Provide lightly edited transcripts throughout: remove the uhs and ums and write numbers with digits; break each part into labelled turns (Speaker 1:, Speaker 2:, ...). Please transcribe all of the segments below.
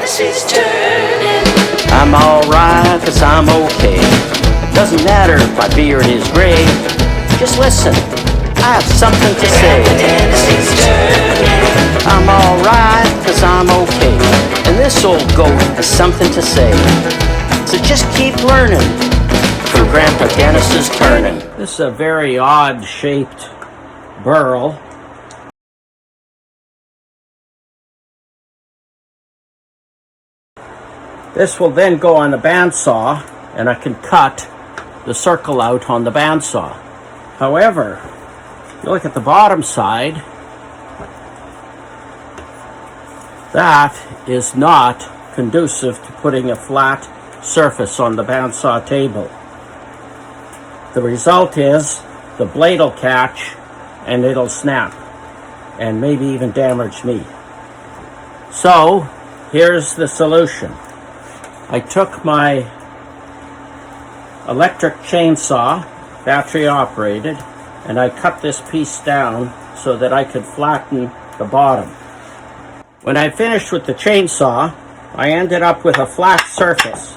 Speaker 1: Tennessee's turning.
Speaker 2: I'm alright, cause I'm okay. Doesn't matter if my beard is gray. Just listen, I have something to say.
Speaker 1: Tennessee's turning.
Speaker 2: I'm alright, cause I'm okay. And this old goat has something to say. So just keep learning from Grandpa Dennis's turning. This is a very odd shaped burl. This will then go on the bandsaw, and I can cut the circle out on the bandsaw. However, you look at the bottom side, that is not conducive to putting a flat surface on the bandsaw table. The result is the blade will catch and it'll snap and maybe even damage me. So here's the solution. I took my electric chainsaw, battery operated, and I cut this piece down so that I could flatten the bottom. When I finished with the chainsaw, I ended up with a flat surface.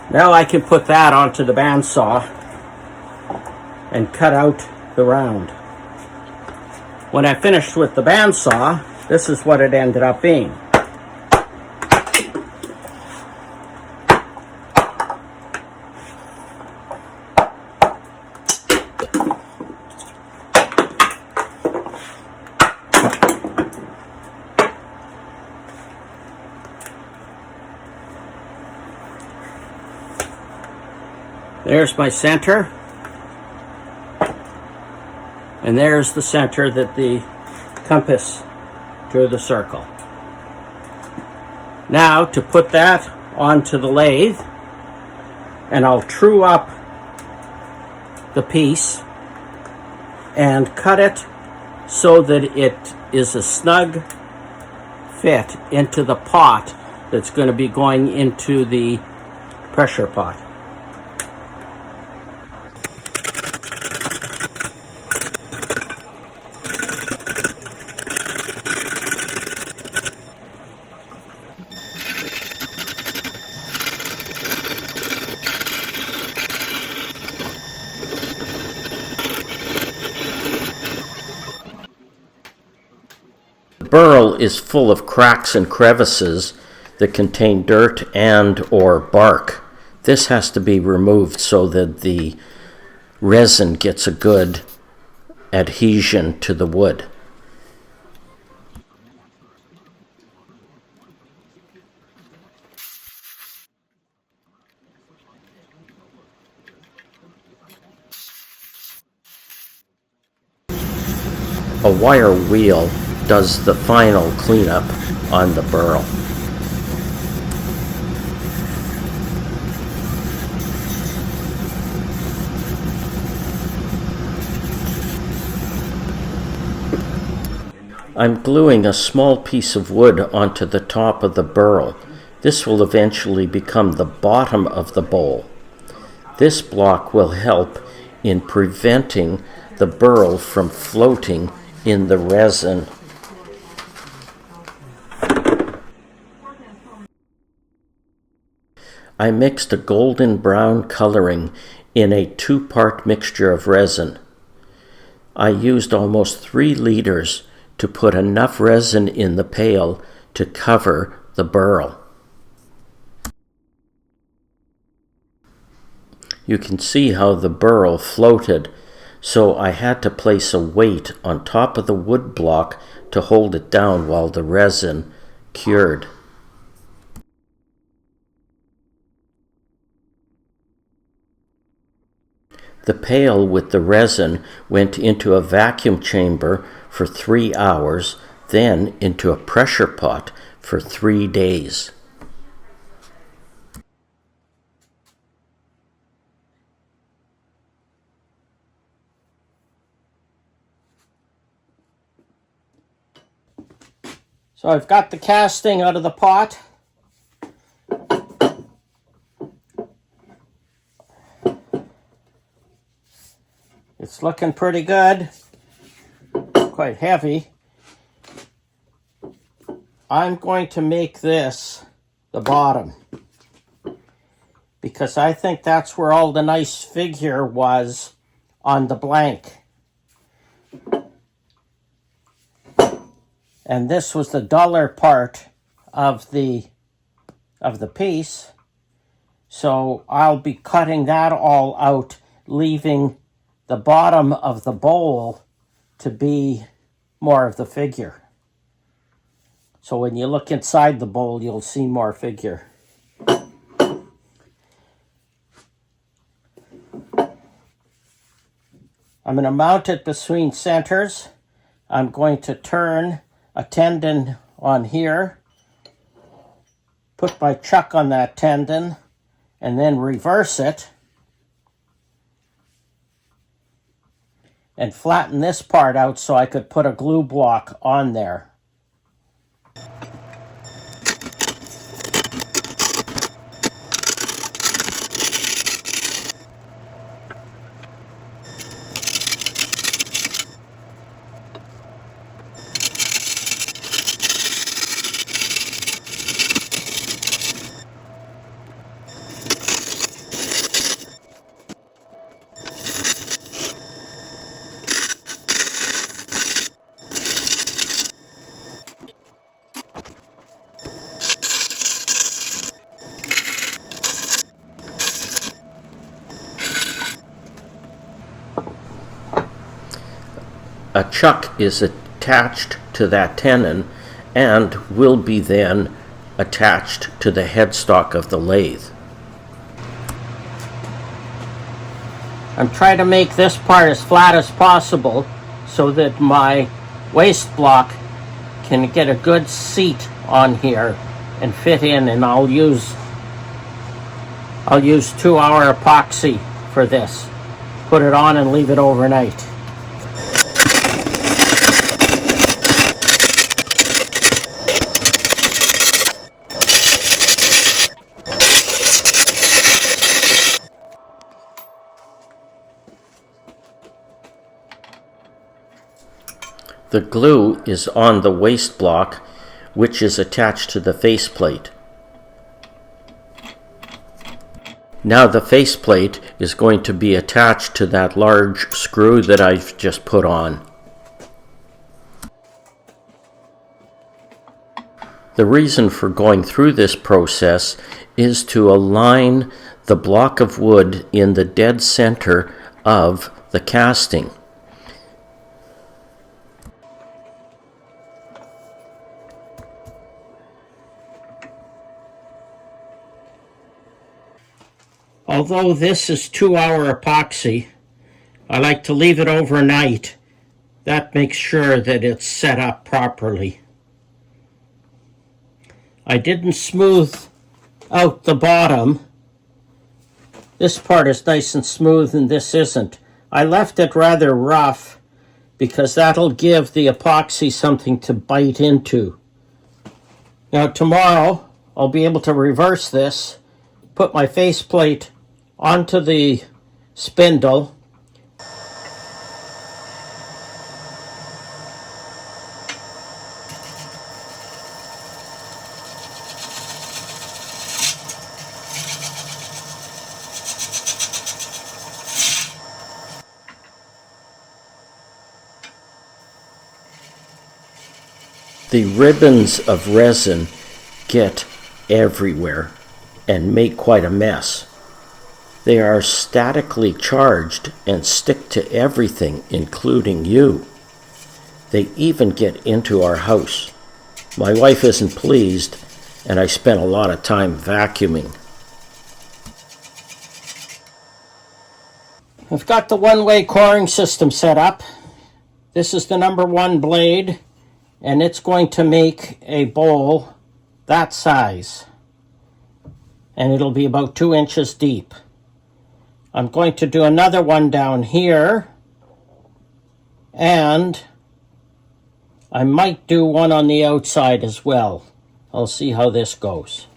Speaker 2: Now I can put that onto the bandsaw and cut out the round. When I finished with the bandsaw, this is what it ended up being. There's my center, and there's the center that the compass drew the circle. Now to put that onto the lathe, and I'll true up the piece and cut it so that it is a snug fit into the pot that's going to be going into the pressure pot. The burl is full of cracks and crevices that contain dirt and or bark. This has to be removed so that the resin gets a good adhesion to the wood. A wire wheel does the final cleanup on the burl. I'm gluing a small piece of wood onto the top of the burl. This will eventually become the bottom of the bowl. This block will help in preventing the burl from floating in the resin. I mixed a golden brown coloring in a 2-part mixture of resin. I used almost 3 liters to put enough resin in the pail to cover the burl. You can see how the burl floated, so I had to place a weight on top of the wood block to hold it down while the resin cured. The pail with the resin went into a vacuum chamber for 3 hours, then into a pressure pot for 3 days. So I've got the casting out of the pot. It's looking pretty good. Quite heavy. I'm going to make this the bottom, because I think that's where all the nice figure was on the blank. And this was the duller part of the piece. So I'll be cutting that all out, leaving the bottom of the bowl to be more of the figure. So when you look inside the bowl, you'll see more figure. I'm going to mount it between centers. I'm going to turn a tendon on here, put my chuck on that tendon, and then reverse it, and flatten this part out so I could put a glue block on there. A chuck is attached to that tenon and will be then attached to the headstock of the lathe. I'm trying to make this part as flat as possible so that my waste block can get a good seat on here and fit in, and I'll use 2-hour epoxy for this. Put it on and leave it overnight. The glue is on the waste block, which is attached to the faceplate. Now the faceplate is going to be attached to that large screw that I've just put on. The reason for going through this process is to align the block of wood in the dead center of the casting. Although this is 2-hour epoxy, I like to leave it overnight. That makes sure that it's set up properly. I didn't smooth out the bottom. This part is nice and smooth and this isn't. I left it rather rough because that'll give the epoxy something to bite into. Now tomorrow I'll be able to reverse this, put my faceplate onto the spindle, the ribbons of resin get everywhere and make quite a mess. They are statically charged and stick to everything, including you. They even get into our house. My wife isn't pleased, and I spent a lot of time vacuuming. I've got the one-way coring system set up. This is the #1 blade, and it's going to make a bowl that size. And it'll be about 2 inches deep. I'm going to do another one down here, and I might do one on the outside as well. I'll see how this goes.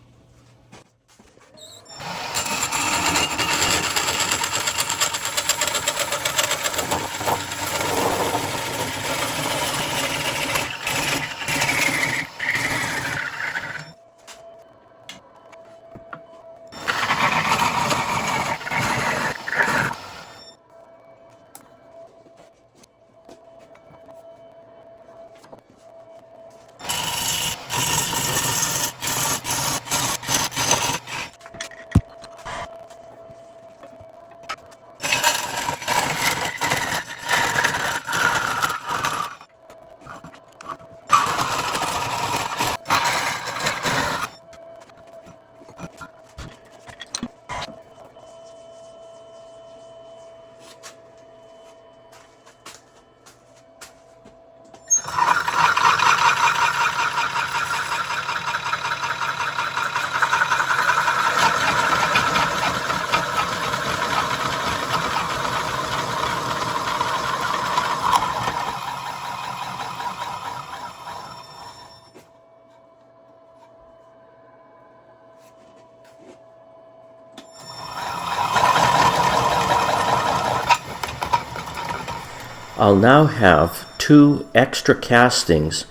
Speaker 2: I'll now have 2 extra castings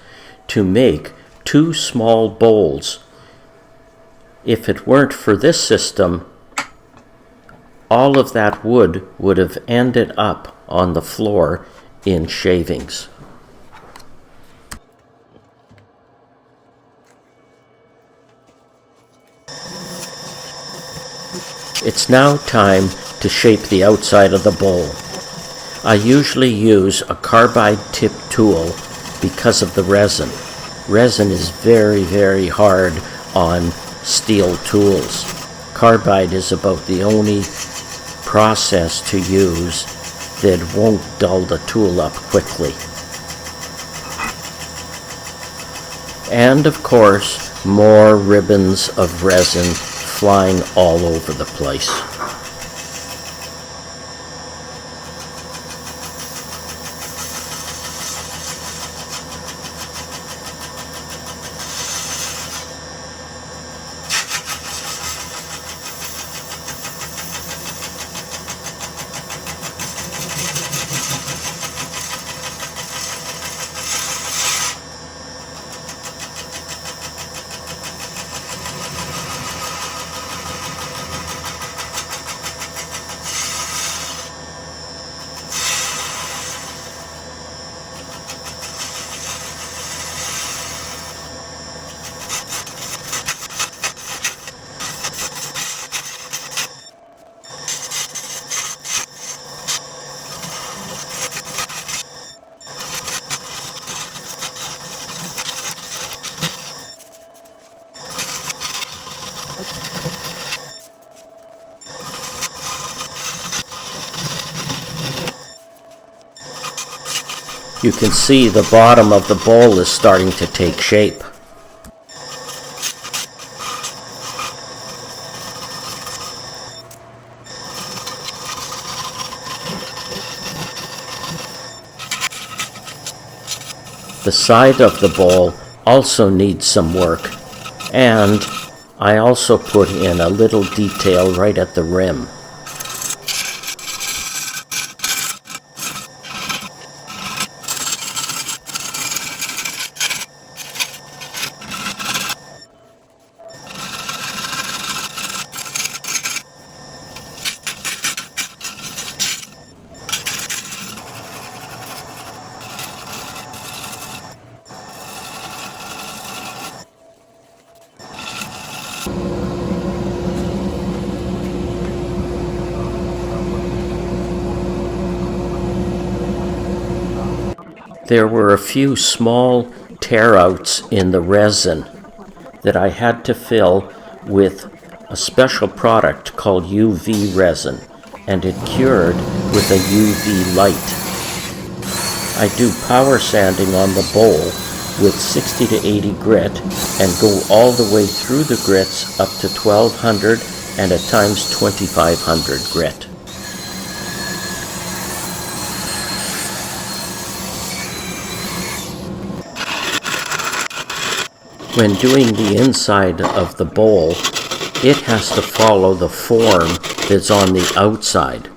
Speaker 2: to make 2 small bowls. If it weren't for this system, all of that wood would have ended up on the floor in shavings. It's now time to shape the outside of the bowl. I usually use a carbide tip tool because of the resin. Resin is very, very hard on steel tools. Carbide is about the only process to use that won't dull the tool up quickly. And of course, more ribbons of resin flying all over the place. You can see the bottom of the bowl is starting to take shape. The side of the bowl also needs some work, and I also put in a little detail right at the rim. There were a few small tear-outs in the resin that I had to fill with a special product called UV resin, and it cured with a UV light. I do power sanding on the bowl with 60 to 80 grit and go all the way through the grits up to 1200 and at times 2500 grit. When doing the inside of the bowl, it has to follow the form that's on the outside.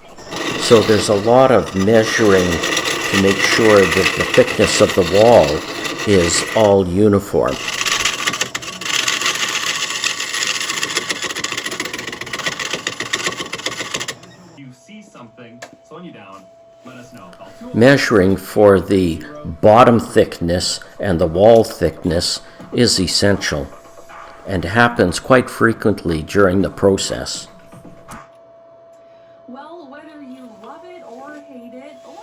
Speaker 2: So there's a lot of measuring to make sure that the thickness of the wall is all uniform. Measuring for the bottom thickness and the wall thickness is essential and happens quite frequently during the process.
Speaker 3: Well, whether you love it or hate it, or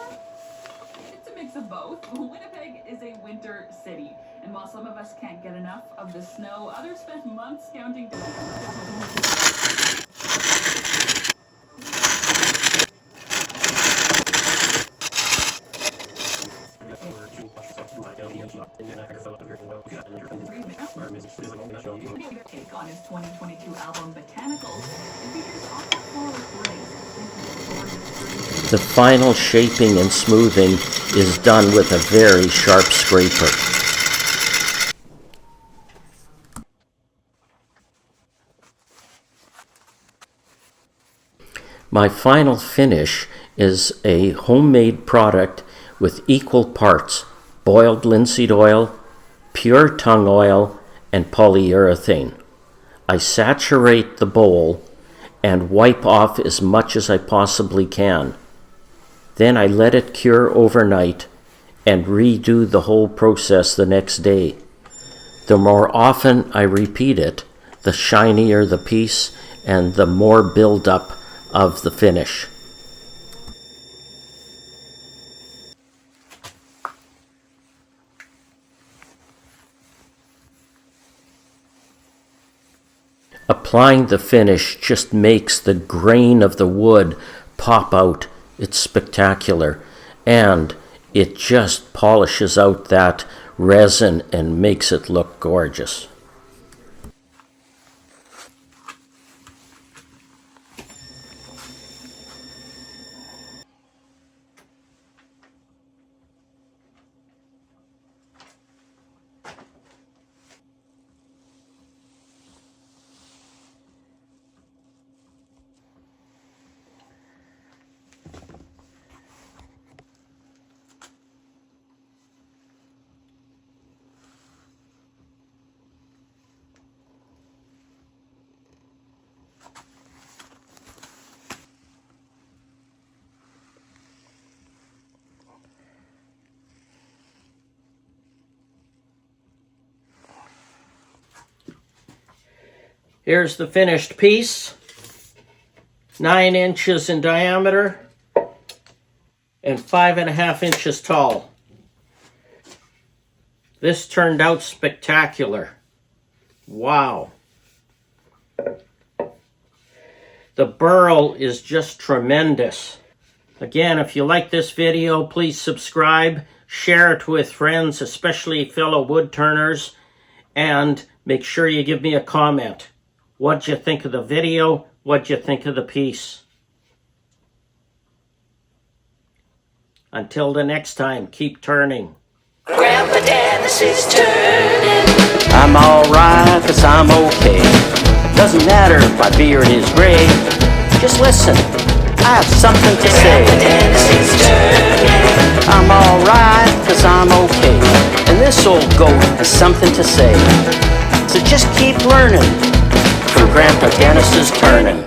Speaker 3: it's a mix of both, Winnipeg is a winter city. And while some of us can't get enough of the snow, others spend months counting. Take on his 2022 album Botanicals, it features aquaphoric rays.
Speaker 2: The final shaping and smoothing is done with a very sharp scraper. My final finish is a homemade product with equal parts boiled linseed oil, pure tung oil, and polyurethane. I saturate the bowl and wipe off as much as I possibly can. Then I let it cure overnight and redo the whole process the next day. The more often I repeat it, the shinier the piece and the more buildup of the finish. Applying the finish just makes the grain of the wood pop out. It's spectacular, and it just polishes out that resin and makes it look gorgeous. Here's the finished piece, 9 inches in diameter and 5.5 inches tall. This turned out spectacular. Wow. The burl is just tremendous. Again, if you like this video, please subscribe, share it with friends, especially fellow woodturners, and make sure you give me a comment. What'd you think of the video? What'd you think of the piece? Until the next time, keep turning.
Speaker 1: Grandpa Dennis is turning.
Speaker 2: I'm alright, 'cause I'm okay. Doesn't matter if my beard is gray. Just listen, I have something to say.
Speaker 1: Grandpa Dennis is turning.
Speaker 2: I'm alright, 'cause I'm okay. And this old goat has something to say. So just keep learning. From Grandpa Dennis is turning.